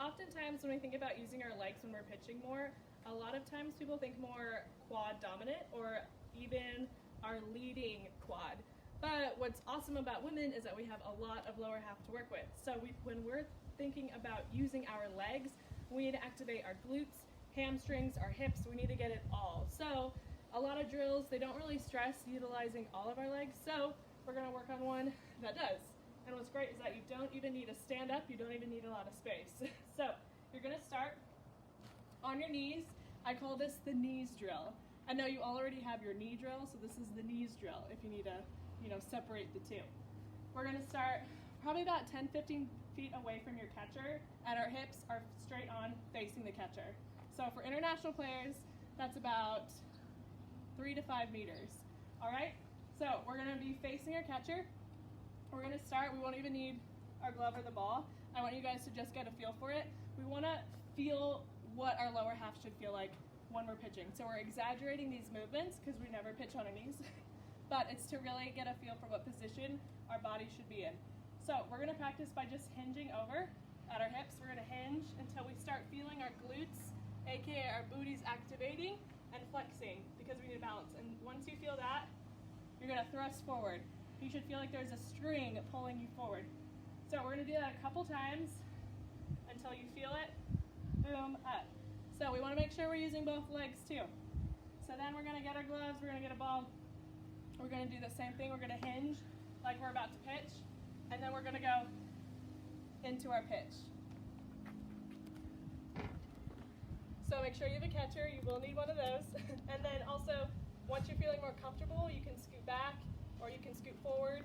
oftentimes when we think about using our legs when we're pitching more, a lot of times people think more quad dominant or even our leading quad. But what's awesome about women is that we have a lot of lower half to work with. So when we're thinking about using our legs, we need to activate our glutes, hamstrings, our hips. We need to get it all. So a lot of drills, they don't really stress utilizing all of our legs. So we're going to work on one that does. And what's great is that you don't even need to stand up. You don't even need a lot of space. So you're going to start on your knees. I call this the knees drill. I know you already have your knee drill, so this is the knees drill if you need to, separate the two. We're going to start probably about 10-15 feet away from your catcher, and our hips are straight on facing the catcher. So for international players, that's about 3 to 5 meters. All right? So we're going to be facing our catcher. We're going to start, we won't even need our glove or the ball. I want you guys to just get a feel for it. We want to feel what our lower half should feel like when we're pitching. So we're exaggerating these movements because we never pitch on our knees, but it's to really get a feel for what position our body should be in. So we're going to practice by just hinging over at our hips. We're going to hinge until we start feeling our glutes, aka our booties activating and flexing because we need to balance. And once you feel that, you're going to thrust forward. You should feel like there's a string pulling you forward. So we're going to do that a couple times until you feel it. Boom, up. So we want to make sure we're using both legs too. So then we're going to get our gloves, we're going to get a ball. We're going to do the same thing. We're going to hinge like we're about to pitch, and then we're going to go into our pitch. So make sure you have a catcher. You will need one of those. And then also, once you're feeling more comfortable, you can scoot back or you can scoot forward.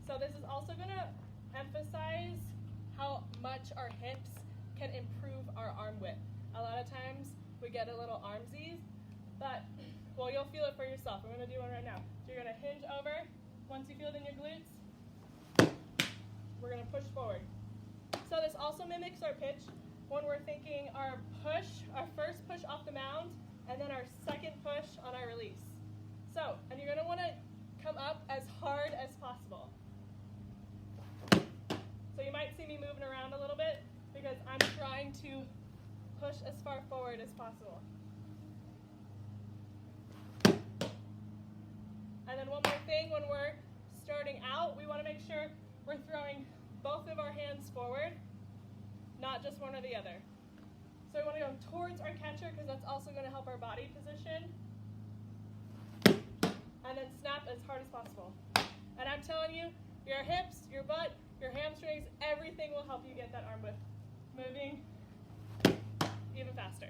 So this is also going to emphasize how much our hips can improve our arm width. A lot of times we get a little armsies, but you'll feel it for yourself. We're going to do one right now. So you're going to hinge over. Once you feel it in your glutes, we're going to push forward. So this also mimics our pitch when we're thinking our first push off the mound, and then our second push on our release. So, and you're going to want to come up as hard as possible. So you might see me moving around a little bit because I'm trying to push as far forward as possible. And then one more thing, when we're starting out, we want to make sure we're throwing both of our hands forward, not just one or the other. So we want to go towards our catcher because that's also going to help our body position. And then snap as hard as possible. And I'm telling you, your hips, your butt, your hamstrings, everything will help you get that arm width moving even faster.